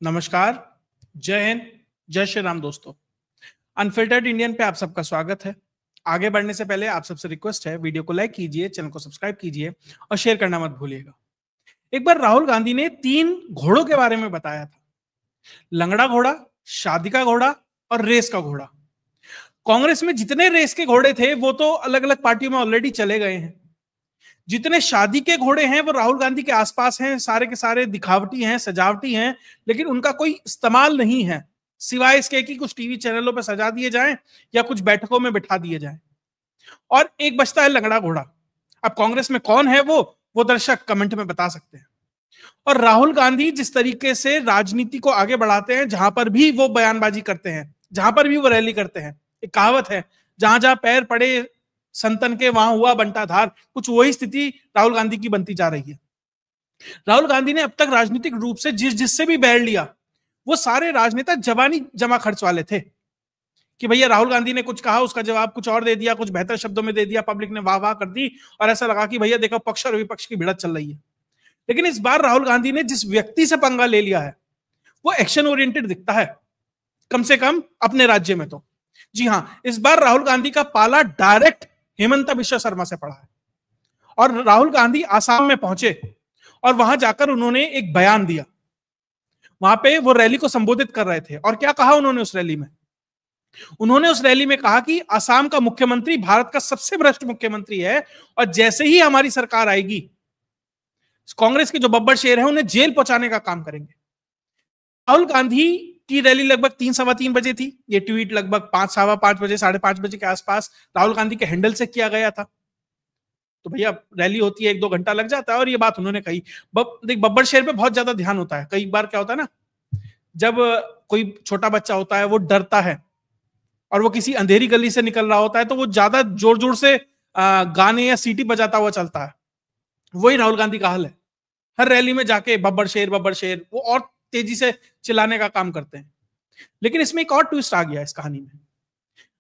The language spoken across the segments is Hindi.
नमस्कार, जय हिंद, जय श्री राम दोस्तों। अनफिल्टर्ड इंडियन पे आप सबका स्वागत है। आगे बढ़ने से पहले आप सबसे रिक्वेस्ट है, वीडियो को लाइक कीजिए, चैनल को सब्सक्राइब कीजिए और शेयर करना मत भूलिएगा। एक बार राहुल गांधी ने 3 घोड़ों के बारे में बताया था, लंगड़ा घोड़ा, शादी का घोड़ा और रेस का घोड़ा। कांग्रेस में जितने रेस के घोड़े थे वो तो अलग अलग पार्टियों में ऑलरेडी चले गए हैं। जितने शादी के घोड़े हैं वो राहुल गांधी के आसपास हैं, सारे के सारे दिखावटी हैं, सजावटी हैं, लेकिन उनका कोई इस्तेमाल नहीं है, सिवाय इसके कि कुछ टीवी चैनलों पर सजा दिए जाएं या कुछ बैठकों में बिठा दिए जाएं। और एक बचता है लंगड़ा घोड़ा। अब कांग्रेस में कौन है वो दर्शक कमेंट में बता सकते हैं। और राहुल गांधी जिस तरीके से राजनीति को आगे बढ़ाते हैं, जहां पर भी वो बयानबाजी करते हैं, जहां पर भी वो रैली करते हैं, एक कहावत है, जहां जहां पैर पड़े संतन के वहां हुआ बंटाधार, कुछ वही स्थिति राहुल गांधी की बनती जा रही है। राहुल गांधी ने अब तक राजनीतिक रूप से जिससे भी बैठ लिया, वो सारे राजनेता जवानी जमा खर्च वाले थे कि भैया राहुल गांधी ने कुछ कहा, उसका जवाब कुछ और दे दिया, कुछ बेहतर शब्दों में दे दिया, पब्लिक ने वाह वाह कर दी और ऐसा लगा कि भैया देखो पक्ष और विपक्ष की भिड़त चल रही है। लेकिन इस बार राहुल गांधी ने जिस व्यक्ति से पंगा ले लिया है वो एक्शन ओरिएंटेड दिखता है, कम से कम अपने राज्य में तो। जी हां, इस बार राहुल गांधी का पाला डायरेक्ट हेमंता बिश्वा शर्मा से पड़ा है। और राहुल गांधी आसाम में पहुंचे और वहां जाकर उन्होंने एक बयान दिया। वहां पे वो रैली को संबोधित कर रहे थे और क्या कहा उन्होंने उस रैली में? उन्होंने उस रैली में कहा कि आसाम का मुख्यमंत्री भारत का सबसे भ्रष्ट मुख्यमंत्री है और जैसे ही हमारी सरकार आएगी, कांग्रेस के जो बब्बर शेर हैं उन्हें जेल पहुंचाने का काम करेंगे। राहुल गांधी की रैली लगभग 3-3:15 बजे थी। ये ट्वीट लगभग 5-5:15 बजे, 5:30 बजे के आसपास राहुल गांधी के हैंडल से किया गया था। तो भैया रैली होती है, 1-2 घंटा लग जाता है और ये बात उन्होंने कही। देख, बब्बर शेर पे बहुत ज्यादा ध्यान होता है। कई बार क्या होता है ना, जब कोई छोटा बच्चा होता है वो डरता है और वो किसी अंधेरी गली से निकल रहा होता है तो वो ज्यादा जोर जोर से गाने या सीटी बजाता हुआ चलता है। वही राहुल गांधी का हाल है। हर रैली में जाके बब्बर शेर वो और तेजी से चिल्लाने का काम करते हैं। लेकिन इसमें एक और ट्विस्ट आ गया इस कहानी में।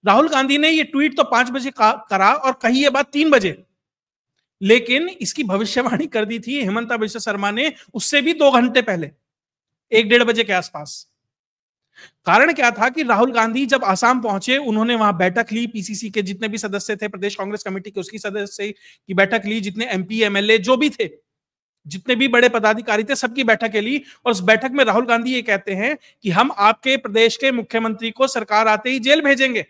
राहुल गांधी ने ये ट्वीट तो 5 बजे करा और कही ये बात 3 बजे, लेकिन इसकी भविष्यवाणी कर दी थी हेमंता बिश्वा शर्मा ने उससे भी 2 घंटे पहले, 1-1:30 बजे के आसपास। कारण क्या था कि राहुल गांधी जब आसाम पहुंचे, उन्होंने वहां बैठक ली, पीसीसी के जितने भी सदस्य थे, प्रदेश कांग्रेस कमेटी के उसकी सदस्य की बैठक ली, जितने एमपी एमएलए जो भी थे, जितने भी बड़े पदाधिकारी थे, सबकी बैठक ली। और उस बैठक में राहुल गांधी ये कहते हैं कि हम आपके प्रदेश के मुख्यमंत्री को सरकार आते ही जेल भेजेंगे।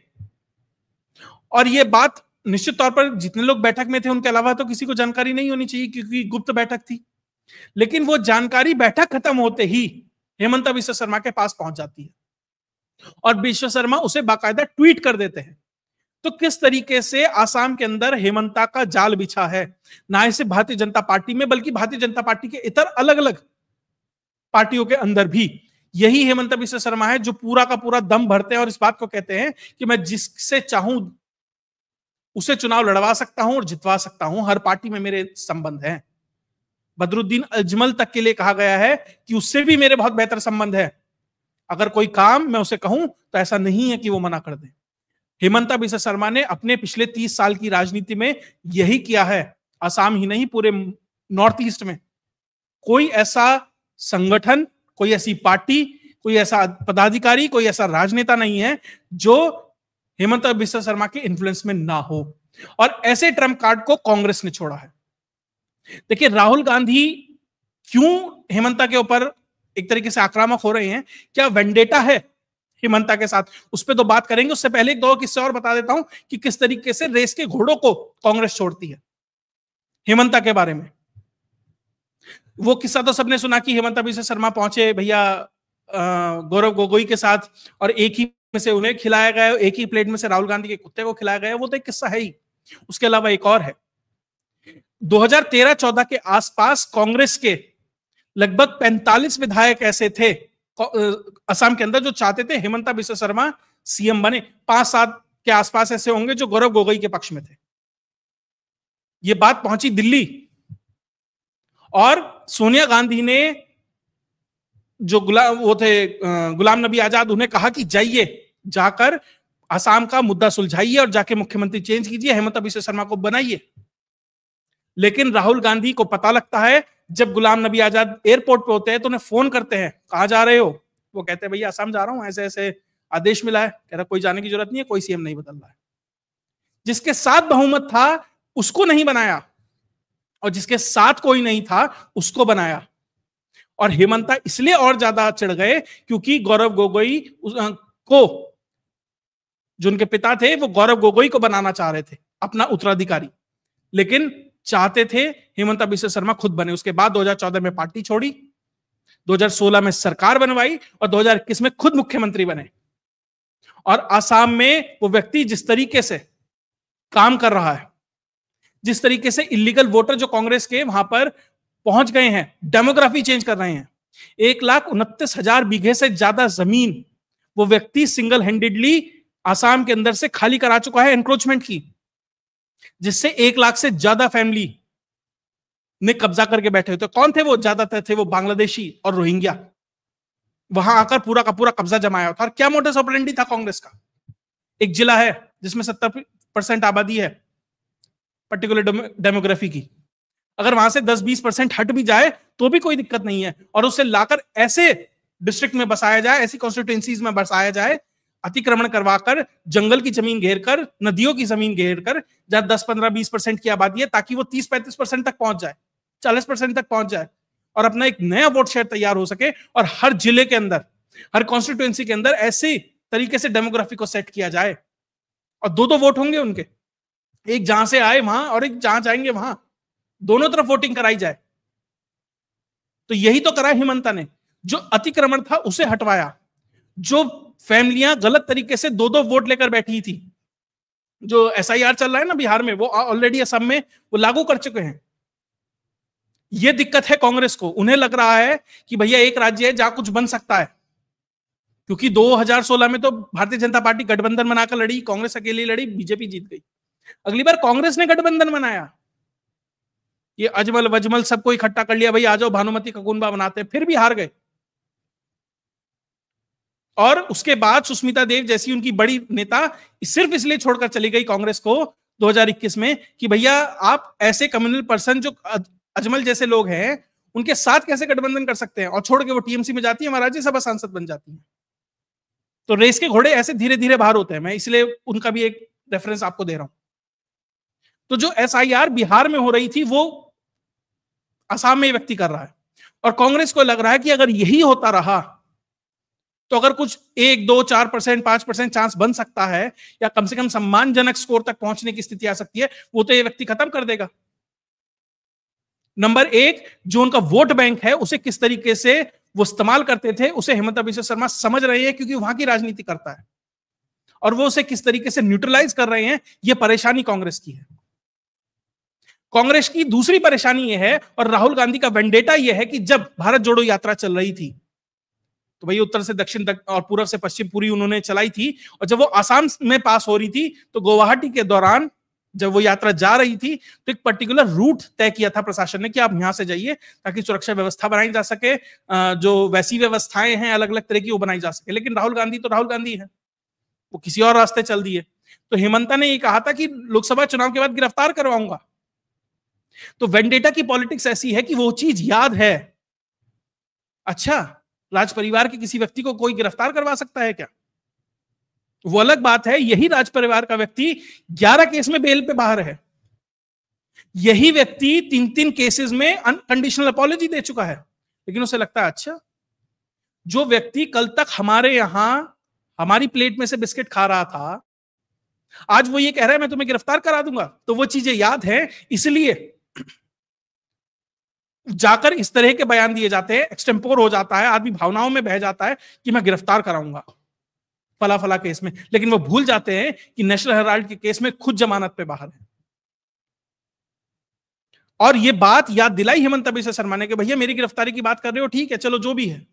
और ये बात निश्चित तौर पर जितने लोग बैठक में थे उनके अलावा तो किसी को जानकारी नहीं होनी चाहिए, क्योंकि गुप्त बैठक थी। लेकिन वो जानकारी बैठक खत्म होते ही हेमंता बिश्वा शर्मा के पास पहुंच जाती है और बिश्वा शर्मा उसे बाकायदा ट्वीट कर देते हैं। तो किस तरीके से आसाम के अंदर हेमंता का जाल बिछा है, ना सिर्फ भारतीय जनता पार्टी में बल्कि भारतीय जनता पार्टी के इतर अलग अलग पार्टियों के अंदर भी यही हेमंता बिश्वा शर्मा है जो पूरा का पूरा दम भरते हैं और इस बात को कहते हैं कि मैं जिससे चाहूं उसे चुनाव लड़वा सकता हूं और जितवा सकता हूं, हर पार्टी में मेरे संबंध हैं। बदरुद्दीन अजमल तक के लिए कहा गया है कि उससे भी मेरे बहुत बेहतर संबंध है, अगर कोई काम मैं उसे कहूं तो ऐसा नहीं है कि वो मना कर दे। हेमंता बिश्वा शर्मा ने अपने पिछले 30 साल की राजनीति में यही किया है। आसाम ही नहीं, पूरे नॉर्थ ईस्ट में कोई ऐसा संगठन, कोई ऐसी पार्टी, कोई ऐसा पदाधिकारी, कोई ऐसा राजनेता नहीं है जो हेमंता बिश्वा शर्मा के इन्फ्लुएंस में ना हो। और ऐसे ट्रम्प कार्ड को कांग्रेस ने छोड़ा है। देखिए, राहुल गांधी क्यों हेमंता के ऊपर एक तरीके से आक्रामक हो रहे हैं, क्या वेंडेटा है हेमंता के साथ, उस पर तो बात करेंगे। उससे पहले 2 किस्से और बता देता हूं कि किस तरीके से रेस के घोड़ों को कांग्रेस छोड़ती है हेमंता के बारे में। वो किस्सा तो सबने सुना कि हेमंता बिश्वा शर्मा पहुंचे भैया गौरव गोगोई के साथ और एक ही में से उन्हें खिलाया गया, एक ही प्लेट में से राहुल गांधी के कुत्ते को खिलाया गया। वो तो एक किस्सा है ही। उसके अलावा एक और है, 2013-14 के आसपास कांग्रेस के लगभग 45 विधायक ऐसे थे असम के अंदर जो चाहते थे हेमंता बिश्वा शर्मा सीएम बने। 5-7 के आसपास ऐसे होंगे जो गौरव गोगोई के पक्ष में थे। ये बात पहुंची दिल्ली और सोनिया गांधी ने, जो गुलाम नबी आजाद, उन्हें कहा कि जाइए, जाकर असम का मुद्दा सुलझाइए और जाके मुख्यमंत्री चेंज कीजिए, हेमंता बिश्वा शर्मा को बनाइए। लेकिन राहुल गांधी को पता लगता है जब गुलाम नबी आजाद एयरपोर्ट पे होते हैं तो उन्हें फोन करते हैं, कहां जा रहे हो? वो कहते हैं भैया असम जा रहा हूं, ऐसे ऐसे आदेश मिला है। कह रहा कोई जाने की जरूरत नहीं है, कोई सीएम नहीं बदल रहा है। जिसके साथ बहुमत था उसको नहीं बनाया, और जिसके साथ कोई नहीं था उसको बनाया। और हेमंता इसलिए और ज्यादा चिढ़ गए क्योंकि गौरव गोगोई को, जो उनके पिता थे, वो गौरव गोगोई को बनाना चाह रहे थे अपना उत्तराधिकारी, लेकिन चाहते थे हेमंता बिस्वा शर्मा खुद बने। उसके बाद 2014 में पार्टी छोड़ी, 2016 में सरकार बनवाई और 2021 में खुद मुख्यमंत्री बने। और आसाम में वो व्यक्ति जिस तरीके से काम कर रहा है, जिस तरीके से इलीगल वोटर जो कांग्रेस के वहां पर पहुंच गए हैं, डेमोग्राफी चेंज कर रहे हैं, 1,29,000 बीघे से ज्यादा जमीन वो व्यक्ति सिंगल हैंडेडली आसाम के अंदर से खाली करा चुका है एनक्रोचमेंट की, जिससे 1 लाख से ज्यादा फैमिली ने कब्जा करके बैठे हुए थे। कौन थे वो? ज्यादातर थे वो बांग्लादेशी और रोहिंग्या, वहां आकर पूरा का पूरा कब्जा जमाया था। और क्या मोटस ऑपरेंडी था कांग्रेस का? एक जिला है जिसमें 70% आबादी है पर्टिकुलर डेमोग्राफी की, अगर वहां से 10-20% हट भी जाए तो भी कोई दिक्कत नहीं है, और उसे लाकर ऐसे डिस्ट्रिक्ट में बसाया जाए, ऐसी कॉन्स्टिट्यूएंसीज में बसाया जाए, अतिक्रमण करवाकर, जंगल की जमीन घेरकर, नदियों की जमीन घेरकर, जहां 10-15-20% की आबादी है, ताकि वो 30-35% तक पहुंच जाए, 40% तक पहुंच जाए, और अपना एक नया वोट शेयर तैयार हो सके। और हर जिले के अंदर, हर कॉन्स्टिट्यूएंसी के अंदर ऐसे तरीके से डेमोग्राफी को सेट किया जाए, और 2-2 वोट होंगे उनके, एक जहां से आए वहां और एक जहां जाएंगे वहां, दोनों तरफ वोटिंग कराई जाए। तो यही तो करा हेमंता ने, जो अतिक्रमण था उसे हटवाया, जो फैमिलियां गलत तरीके से 2-2 वोट लेकर बैठी थी, जो एसआईआर चल रहा है ना बिहार में, वो ऑलरेडी असम में वो लागू कर चुके हैं। ये दिक्कत है कांग्रेस को, उन्हें लग रहा है कि भैया एक राज्य है जहां कुछ बन सकता है, क्योंकि 2016 में तो भारतीय जनता पार्टी गठबंधन बनाकर लड़ी, कांग्रेस अकेली लड़ी, बीजेपी जीत गई। अगली बार कांग्रेस ने गठबंधन बनाया, ये अजमल वजमल सबको इकट्ठा कर लिया, भाई आ जाओ भानुमति का कुनबा बनाते हैं, फिर भी हार गए। और उसके बाद सुष्मिता देव जैसी उनकी बड़ी नेता सिर्फ इसलिए छोड़कर चली गई कांग्रेस को 2021 में कि भैया आप ऐसे कम्युनल पर्सन जो अजमल जैसे लोग हैं उनके साथ कैसे गठबंधन कर सकते हैं, और छोड़ के वो टीएमसी में जाती है, हमारा राज्यसभा सांसद बन जाती है। तो रेस के घोड़े ऐसे धीरे धीरे बाहर होते हैं, मैं इसलिए उनका भी एक रेफरेंस आपको दे रहा हूं। तो जो एसआईआर बिहार में हो रही थी वो असम में व्यक्ति कर रहा है, और कांग्रेस को लग रहा है कि अगर यही होता रहा तो अगर कुछ 1-2-4%, 5% चांस बन सकता है, या कम से कम सम्मानजनक स्कोर तक पहुंचने की स्थिति आ सकती है, वो तो ये व्यक्ति खत्म कर देगा। नंबर 1, जो उनका वोट बैंक है उसे किस तरीके से वो इस्तेमाल करते थे, उसे हेमंता बिस्वा शर्मा समझ रहे हैं, क्योंकि वहां की राजनीति करता है, और वो उसे किस तरीके से न्यूट्रलाइज कर रहे हैं, ये परेशानी कांग्रेस की है। कांग्रेस की दूसरी परेशानी यह है, और राहुल गांधी का वेंडेटा यह है, कि जब भारत जोड़ो यात्रा चल रही थी तो भाई उत्तर से दक्षिण तक और पूर्व से पश्चिम पूरी उन्होंने चलाई थी, और जब वो आसाम में पास हो रही थी तो गुवाहाटी के दौरान जब वो यात्रा जा रही थी तो एक पर्टिकुलर रूट तय किया था प्रशासन ने कि आप यहां से जाइए, ताकि सुरक्षा व्यवस्था बनाई जा सके, जो वैसी व्यवस्थाएं हैं अलग अलग तरह की वो बनाई जा सके। लेकिन राहुल गांधी तो राहुल गांधी है, वो किसी और रास्ते चल दिए। तो हेमंता ने ये कहा था कि लोकसभा चुनाव के बाद गिरफ्तार करवाऊंगा। तो वेंडेटा की पॉलिटिक्स ऐसी है कि वो चीज याद है, अच्छा राज परिवार के किसी व्यक्ति को कोई गिरफ्तार करवा सकता है क्या? वो अलग बात है, यही राज परिवार का व्यक्ति 11 केस में बेल पे बाहर है, यही व्यक्ति 3-3 केसेस में अनकंडीशनल अपॉलॉजी दे चुका है, लेकिन उसे लगता है अच्छा, जो व्यक्ति कल तक हमारे यहां हमारी प्लेट में से बिस्किट खा रहा था, आज वो ये कह रहा है मैं तुम्हें गिरफ्तार करा दूंगा। तो वो चीजें याद है, इसलिए जाकर इस तरह के बयान दिए जाते हैं, एक्सटेम्पोर हो जाता है, आदमी भावनाओं में बह जाता है कि मैं गिरफ्तार कराऊंगा फला फला केस में, लेकिन वो भूल जाते हैं कि नेशनल हेराल्ड के केस में खुद जमानत पे बाहर है। और ये बात याद दिलाई हेमंता बिस्वा शर्मा ने कि भैया मेरी गिरफ्तारी की बात कर रहे हो, ठीक है चलो जो भी है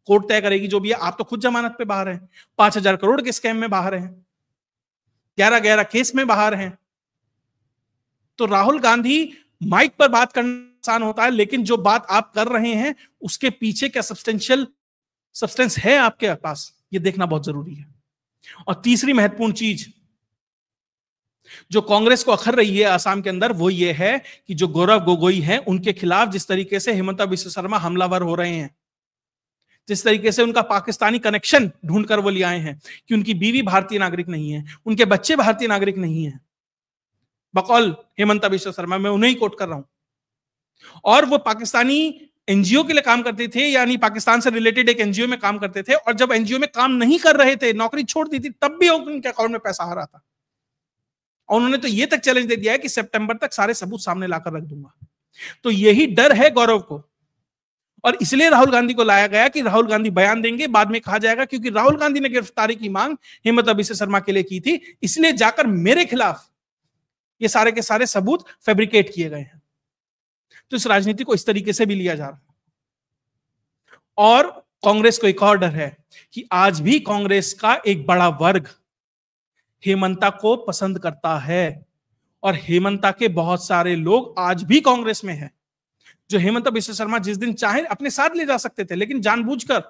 कोर्ट तय करेगी, जो भी है, आप तो खुद जमानत पे बाहर हैं, 5,000 करोड़ के स्कैम में बाहर हैं, 11 केस में बाहर हैं। तो राहुल गांधी माइक पर बात करना आसान होता है, लेकिन जो बात आप कर रहे हैं उसके पीछे क्या सब्सटेंस है आपके पास, ये देखना बहुत जरूरी है। और तीसरी महत्वपूर्ण चीज, जो कांग्रेस को अखर रही है असम के अंदर वो ये है कि जो गौरव गोगोई हैं उनके खिलाफ जिस तरीके से हेमंता बिस्वा शर्मा हमलावर हो रहे हैं, जिस तरीके से उनका पाकिस्तानी कनेक्शन ढूंढकर वो ले आए हैं कि उनकी बीवी भारतीय नागरिक नहीं है, उनके बच्चे भारतीय नागरिक नहीं है, बकौल हेमंता बिस्वा शर्मा, मैं उन्हें ही कोट कर रहा हूं। और वो पाकिस्तानी एनजीओ के लिए काम करते थे, यानी पाकिस्तान से रिलेटेड एक एनजीओ में काम करते थे, और जब एनजीओ में काम नहीं कर रहे थे, नौकरी छोड़ दी थी, तब भी उनके अकाउंट में पैसा आ रहा था। और उन्होंने तो ये तक चैलेंज दे दिया है कि सितंबर तक सारे सबूत सामने लाकर रख दूंगा। तो यही डर है गौरव को, और इसलिए राहुल गांधी को लाया गया कि राहुल गांधी बयान देंगे, बाद में कहा जाएगा क्योंकि राहुल गांधी ने गिरफ्तारी की मांग हेमंता बिस्वा शर्मा के लिए की थी, इसलिए जाकर मेरे खिलाफ ये सारे के सारे सबूत फैब्रिकेट किए गए हैं। तो इस राजनीति को इस तरीके से भी लिया जा रहा है। और कांग्रेस को एक और डर है कि आज भी कांग्रेस का एक बड़ा वर्ग हेमंता को पसंद करता है, और हेमंता के बहुत सारे लोग आज भी कांग्रेस में हैं, जो हेमंता बिस्वा शर्मा जिस दिन चाहे अपने साथ ले जा सकते थे, लेकिन जानबूझकर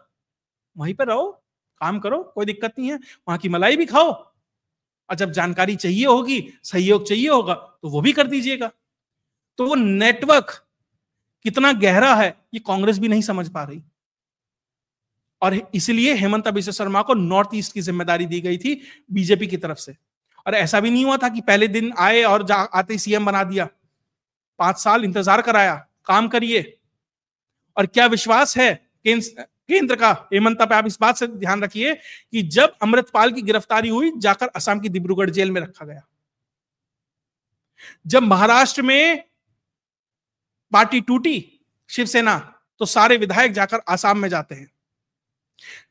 वहीं पर रहो, काम करो, कोई दिक्कत नहीं है, वहां की मलाई भी खाओ, और जब जानकारी चाहिए होगी, सहयोग चाहिए होगा, तो वो भी कर दीजिएगा। तो वो नेटवर्क कितना गहरा है ये कांग्रेस भी नहीं समझ पा रही, और इसलिए हेमंता बिस्वा शर्मा को नॉर्थ ईस्ट की जिम्मेदारी दी गई थी बीजेपी की तरफ से। और ऐसा भी नहीं हुआ था कि पहले दिन आए और आते सीएम बना दिया, 5 साल इंतजार कराया, काम करिए। और क्या विश्वास है केंद्र का हेमंता पे, आप इस बात से ध्यान रखिए कि जब अमृतपाल की गिरफ्तारी हुई, जाकर असम की डिब्रूगढ़ जेल में रखा गया। जब महाराष्ट्र में पार्टी टूटी शिवसेना, तो सारे विधायक जाकर आसाम में जाते हैं।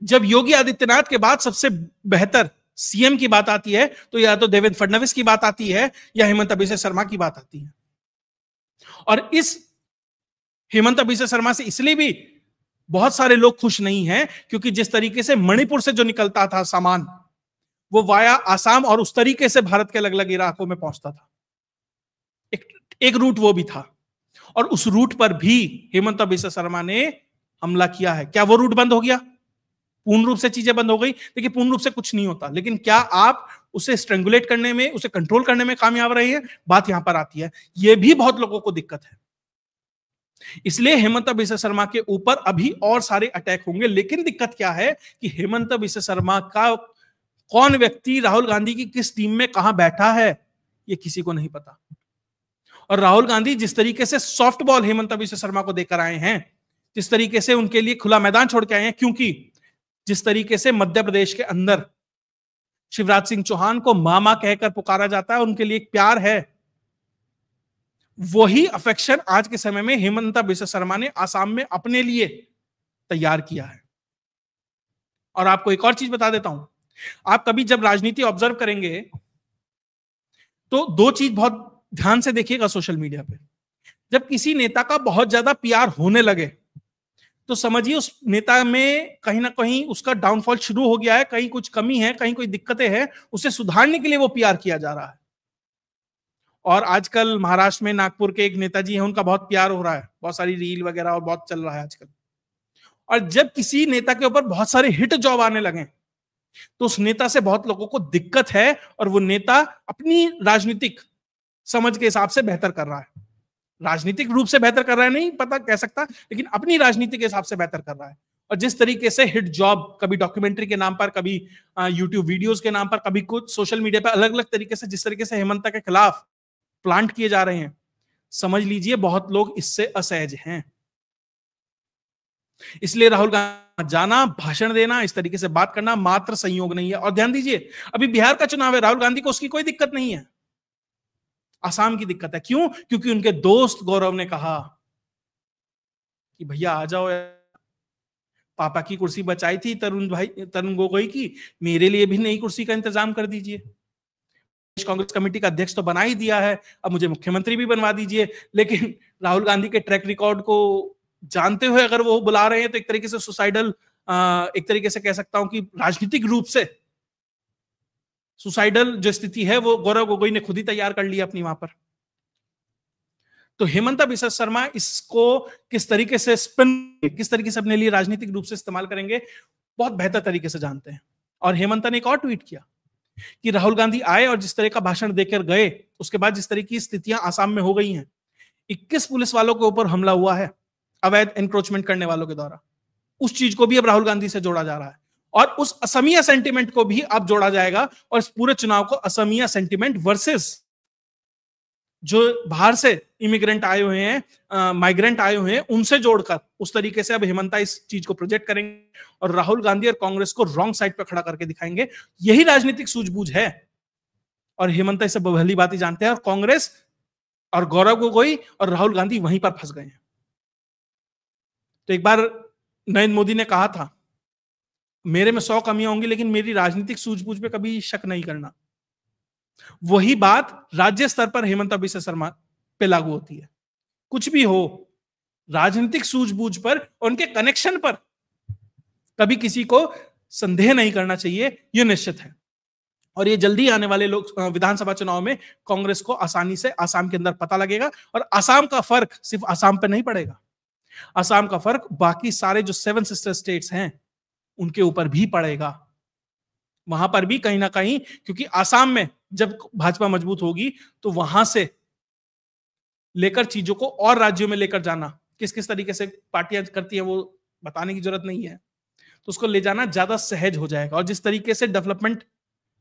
जब योगी आदित्यनाथ के बाद सबसे बेहतर सीएम की बात आती है, तो या तो देवेंद्र फडणवीस की बात आती है या हेमंता बिस्वा शर्मा की बात आती है। और इस हेमंता बिस्वा शर्मा से इसलिए भी बहुत सारे लोग खुश नहीं हैं क्योंकि जिस तरीके से मणिपुर से जो निकलता था सामान, वो वाया आसाम और उस तरीके से भारत के अलग अलग इलाकों में पहुंचता था। एक रूट वो भी था, और उस रूट पर भी हेमंता बिस्वा शर्मा ने हमला किया है। क्या वो रूट बंद हो गया? पूर्ण रूप से चीजें बंद हो गई? देखिए, पूर्ण रूप से कुछ नहीं होता, लेकिन क्या आप उसे स्ट्रेंगुलेट करने में, उसे कंट्रोल करने में कामयाब रहे हैं? बात यहां पर आती है। यह भी बहुत लोगों को दिक्कत है। इसलिए हेमंता बिस्वा शर्मा के ऊपर अभी और सारे अटैक होंगे, लेकिन दिक्कत क्या है कि हेमंता बिस्वा शर्मा का कौन व्यक्ति राहुल गांधी की किस टीम में कहां बैठा है, यह किसी को नहीं पता। और राहुल गांधी जिस तरीके से सॉफ्ट बॉल हेमंता बिस्वा शर्मा को देकर आए हैं, जिस तरीके से उनके लिए खुला मैदान छोड़ के आए हैं, क्योंकि जिस तरीके से मध्य प्रदेश के अंदर शिवराज सिंह चौहान को मामा कहकर पुकारा जाता है, उनके लिए एक प्यार है, वही अफेक्शन आज के समय में हेमंता बिस्वा शर्मा ने आसाम में अपने लिए तैयार किया है। और आपको एक और चीज बता देता हूं, आप कभी जब राजनीति ऑब्जर्व करेंगे तो 2 चीज बहुत ध्यान से देखिएगा सोशल मीडिया पे। जब किसी नेता का बहुत ज्यादा पीआर होने लगे तो समझिए उस नेता में कहीं ना कहीं उसका डाउनफॉल शुरू हो गया है, कहीं कुछ कमी है, कहीं कोई दिक्कतें हैं, उसे सुधारने के लिए वो पीआर किया जा रहा है। और आजकल महाराष्ट्र में नागपुर के एक नेताजी हैं, उनका बहुत प्यार हो रहा है, बहुत सारी रील वगैरह और बहुत चल रहा है आजकल। और जब किसी नेता के ऊपर बहुत सारे हिट जॉब आने लगे तो उस नेता से बहुत लोगों को दिक्कत है, और वो नेता अपनी राजनीतिक समझ के हिसाब से बेहतर कर रहा है। राजनीतिक रूप से बेहतर कर रहा है नहीं पता कह सकता, लेकिन अपनी राजनीति के हिसाब से बेहतर कर रहा है। और जिस तरीके से हिट जॉब, कभी डॉक्यूमेंट्री के नाम पर, कभी यूट्यूब वीडियोस के नाम पर, कभी कुछ सोशल मीडिया पर अलग अलग तरीके से जिस तरीके से हेमंता के खिलाफ प्लांट किए जा रहे हैं, समझ लीजिए बहुत लोग इससे असहज हैं। इसलिए राहुल गांधी जाना, भाषण देना, इस तरीके से बात करना मात्र संयोग नहीं है। और ध्यान दीजिए, अभी बिहार का चुनाव है, राहुल गांधी को उसकी कोई दिक्कत नहीं है, आसाम की दिक्कत है। क्यों? क्योंकि उनके दोस्त गौरव ने कहा कि भैया आ जाओ, पापा की कुर्सी बचाई थी तरुण गोगोई की, मेरे लिए भी नई कुर्सी का इंतजाम कर दीजिए। कांग्रेस कमेटी का अध्यक्ष तो बना ही दिया है, अब मुझे मुख्यमंत्री भी बनवा दीजिए। लेकिन राहुल गांधी के ट्रैक रिकॉर्ड को जानते हुए अगर वो बुला रहे हैं तो एक तरीके से सुसाइडल, एक तरीके से कह सकता हूं कि राजनीतिक रूप से सुसाइडल जो स्थिति है वो गौरव गोगोई ने खुद ही तैयार कर लिया अपनी वहां पर। तो हेमंता बिस्वा शर्मा इसको किस तरीके से स्पिन, किस तरीके से अपने लिए राजनीतिक रूप से इस्तेमाल करेंगे, बहुत बेहतर तरीके से जानते हैं। और हेमंता ने एक और ट्वीट किया कि राहुल गांधी आए और जिस तरह का भाषण देकर गए, उसके बाद जिस तरह की स्थितियां आसाम में हो गई हैं, 21 पुलिस वालों के ऊपर हमला हुआ है अवैध एनक्रोचमेंट करने वालों के द्वारा, उस चीज को भी अब राहुल गांधी से जोड़ा जा रहा है और उस असमिया सेंटिमेंट को भी अब जोड़ा जाएगा और इस पूरे चुनाव को असमिया सेंटिमेंट वर्सेस जो बाहर से इमिग्रेंट आए हुए हैं, माइग्रेंट आए हुए हैं, उनसे जोड़कर उस तरीके से अब हेमंता इस चीज को प्रोजेक्ट करेंगे और राहुल गांधी और कांग्रेस को रॉन्ग साइड पर खड़ा करके दिखाएंगे। यही राजनीतिक सूझबूझ है और हेमंता इसे भली बात जानते हैं और कांग्रेस और गौरव गोगोई और राहुल गांधी वहीं पर फंस गए हैं। तो एक बार नरेंद्र मोदी ने कहा था, मेरे में 100 कमियां होंगी लेकिन मेरी राजनीतिक सूझबूझ पे कभी शक नहीं करना। वही बात राज्य स्तर पर हेमंता बिस्वा शर्मा पे लागू होती है। कुछ भी हो, राजनीतिक सूझबूझ पर, उनके कनेक्शन पर कभी किसी को संदेह नहीं करना चाहिए, यह निश्चित है। और ये जल्दी आने वाले लोग विधानसभा चुनाव में कांग्रेस को आसानी से आसाम के अंदर पता लगेगा और आसाम का फर्क सिर्फ आसाम पे नहीं पड़ेगा, आसाम का फर्क बाकी सारे जो 7 सिस्टर स्टेट्स हैं उनके ऊपर भी पड़ेगा। वहां पर भी कहीं ना कहीं, क्योंकि आसाम में जब भाजपा मजबूत होगी तो वहां से लेकर चीजों को और राज्यों में लेकर जाना, किस किस तरीके से पार्टियां करती है वो बताने की जरूरत नहीं है, तो उसको ले जाना ज्यादा सहज हो जाएगा। और जिस तरीके से डेवलपमेंट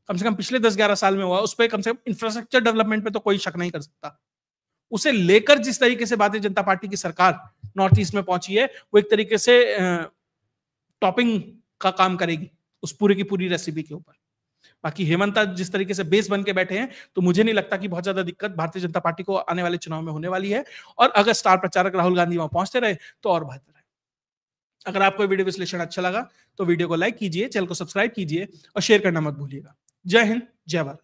कम से कम पिछले 10-11 साल में हुआ, उस पर कम से कम इंफ्रास्ट्रक्चर डेवलपमेंट पे तो कोई शक नहीं कर सकता। उसे लेकर जिस तरीके से भारतीय जनता पार्टी की सरकार नॉर्थ ईस्ट में पहुंची है, वो एक तरीके से टॉपिंग का काम करेगी उस पूरी की पूरी रेसिपी के ऊपर। बाकी हेमंता जिस तरीके से बेस बन के बैठे हैं, तो मुझे नहीं लगता कि बहुत ज्यादा दिक्कत भारतीय जनता पार्टी को आने वाले चुनाव में होने वाली है। और अगर स्टार प्रचारक राहुल गांधी वहां पहुंचते रहे तो और बेहतर है। अगर आपको वीडियो विश्लेषण अच्छा लगा तो वीडियो को लाइक कीजिए, चैनल को सब्सक्राइब कीजिए और शेयर करना मत भूलिएगा। जय हिंद, जय भारत।